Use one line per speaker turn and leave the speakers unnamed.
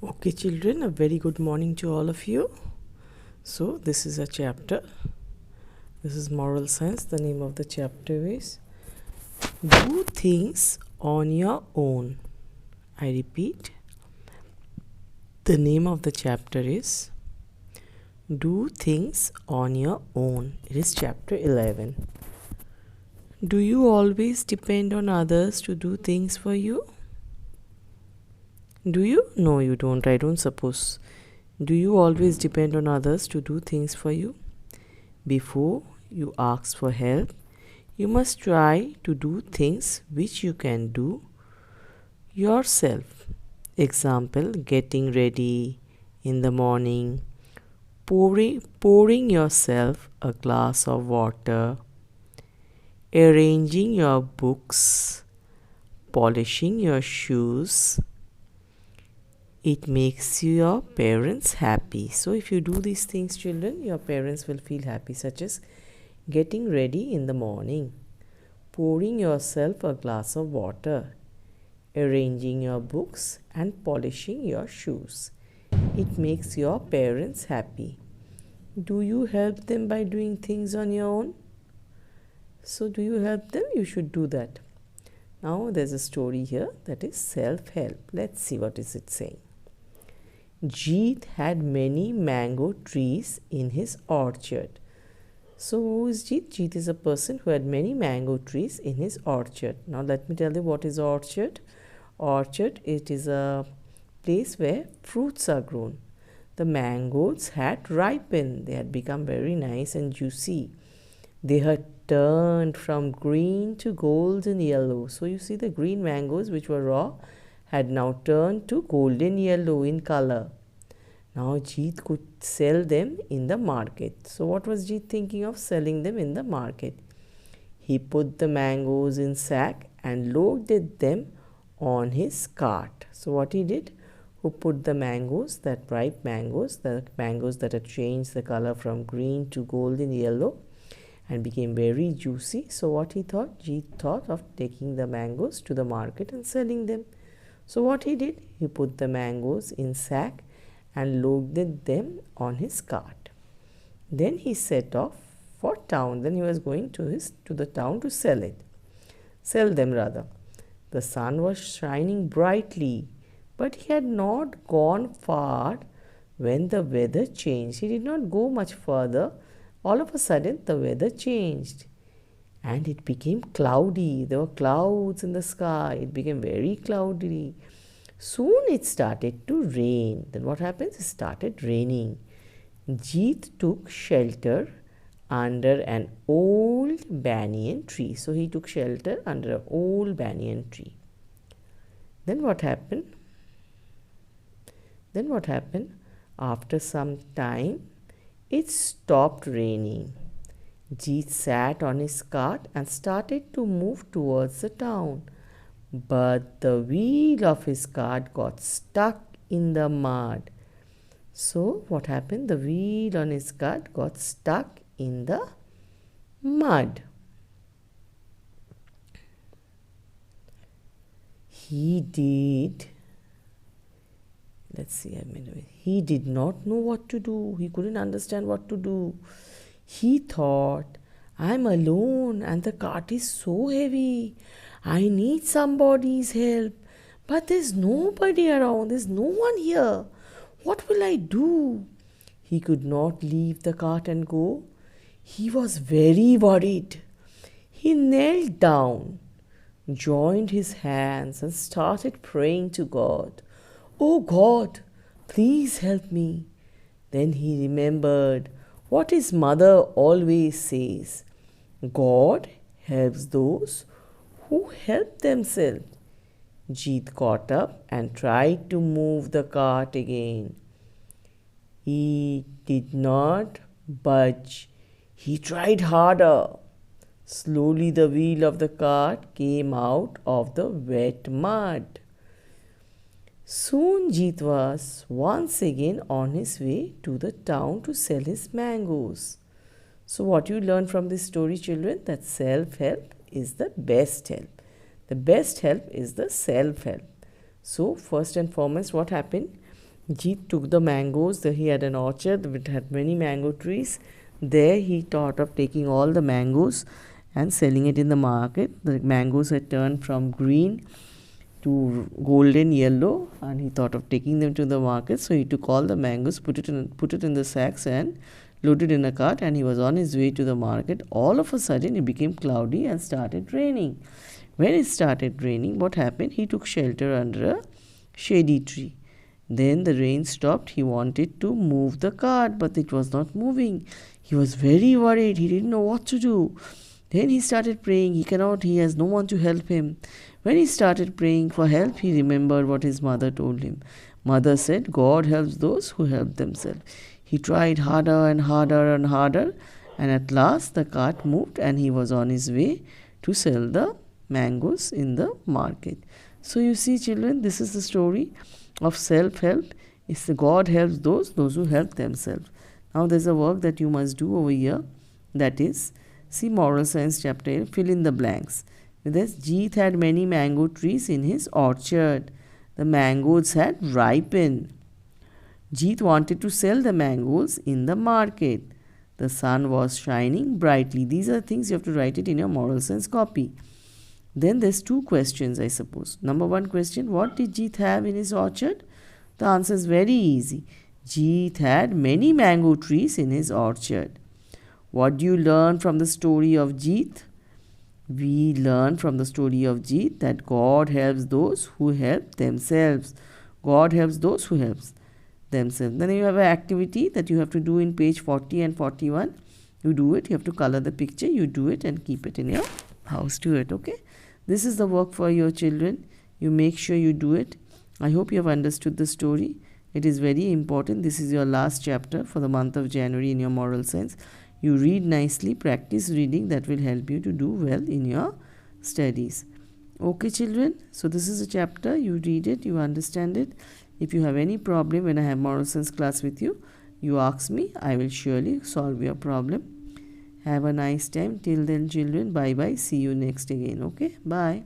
Okay, children, a very good morning to all of you. So, this is a chapter. This is Moral Science. The name of the chapter is Do Things on Your Own. I repeat, the name of the chapter is Do Things on Your Own. It is chapter 11. Do you always depend on others to do things for you? Do you? No, you don't. I don't suppose. Do you always depend on others to do things for you? Before you ask for help, you must try to do things which you can do yourself. Example, getting ready in the morning, pouring yourself a glass of water, arranging your books, polishing your shoes. It makes your parents happy. So if you do these things, children, your parents will feel happy, such as getting ready in the morning, pouring yourself a glass of water, arranging your books, and polishing your shoes. It makes your parents happy. Do you help them by doing things on your own? So do you help them? You should do that. Now there's a story here that is self-help. Let's see what is it saying. Jeet had many mango trees in his orchard. So who is Jeet? Jeet is a person who had many mango trees in his orchard. Now let me tell you what is orchard. Orchard, it is a place where fruits are grown. The mangoes had ripened. They had become very nice and juicy. They had turned from green to golden yellow. So you see the green mangoes which were raw had now turned to golden yellow in color. Now Jeet could sell them in the market. So what was Jeet thinking of? Selling them in the market. He put the mangoes in sack and loaded them on his cart. So what he did? Who put the mangoes, that ripe mangoes, the mangoes that had changed the color from green to golden yellow and became very juicy. So what he thought? Jeet thought of taking the mangoes to the market and selling them. So what he did? He put the mangoes in sack and loaded them on his cart. Then he set off for town. Then he was going to the town to sell them rather. The sun was shining brightly, but he had not gone far when the weather changed. He did not go much further. All of a sudden, the weather changed and it became cloudy. There were clouds in the sky. It became very cloudy. Soon it started to rain. Then what happens? It started raining. Jeet took shelter under an old banyan tree. So he took shelter under an old banyan tree. Then what happened? After some time, it stopped raining. Jeet sat on his cart and started to move towards the town. But the wheel of his cart got stuck in the mud. So what happened? The wheel on his cart got stuck in the mud. He did not know what to do. He couldn't understand what to do. He thought, I'm alone and the cart is so heavy. I need somebody's help. But there's nobody around. There's no one here. What will I do? He could not leave the cart and go. He was very worried. He knelt down, joined his hands, and started praying to God. Oh God, please help me. Then he remembered what his mother always says: God helps those who help themselves. Jeet got up and tried to move the cart again. He did not budge. He tried harder. Slowly the wheel of the cart came out of the wet mud. Soon Jeet was once again on his way to the town to sell his mangoes. So what you learn from this story, children, that self-help is the best help. The best help is the self-help. So first and foremost, what happened? Jeet took the mangoes. He had an orchard which had many mango trees. There he thought of taking all the mangoes and selling it in the market. The mangoes had turned from green to golden yellow, and he thought of taking them to the market. So he took all the mangoes, put it in the sacks, and loaded in a cart, and he was on his way to the market. All of a sudden it became cloudy and started raining. When it started raining, what happened? He took shelter under a shady tree. Then the rain stopped. He wanted to move the cart, but it was not moving. He was very worried. He didn't know what to do. Then he started praying. He has no one to help him. When he started praying for help, he remembered what his mother told him. Mother said, God helps those who help themselves. He tried harder and harder and harder, and at last the cart moved and he was on his way to sell the mangoes in the market. So you see, children, this is the story of self-help. It's the God helps those who help themselves. Now there's a work that you must do over here. That is, see moral science chapter 8, fill in the blanks. With this, Jeet had many mango trees in his orchard. The mangoes had ripened. Jeet wanted to sell the mangoes in the market. The sun was shining brightly. These are things you have to write it in your moral sense copy. Then there's two questions, I suppose. Number one question, what did Jeet have in his orchard? The answer is very easy. Jeet had many mango trees in his orchard. What do you learn from the story of Jeet? We learn from the story of Jeet that God helps those who help themselves. God helps those who help themselves. Then you have an activity that you have to do in page 40 and 41. You do it. You have to color the picture. You do it and keep it in your house. Do it, okay? This is the work for your children. You make sure you do it. I hope you have understood the story. It is very important. This is your last chapter for the month of January in your moral science. You read nicely, practice reading. That will help you to do well in your studies. Okay, children. So this is a chapter. You read it. You understand it. If you have any problem when I have moral science class with you, you ask me. I will surely solve your problem. Have a nice time. Till then, children. Bye-bye. See you next again. Okay? Bye.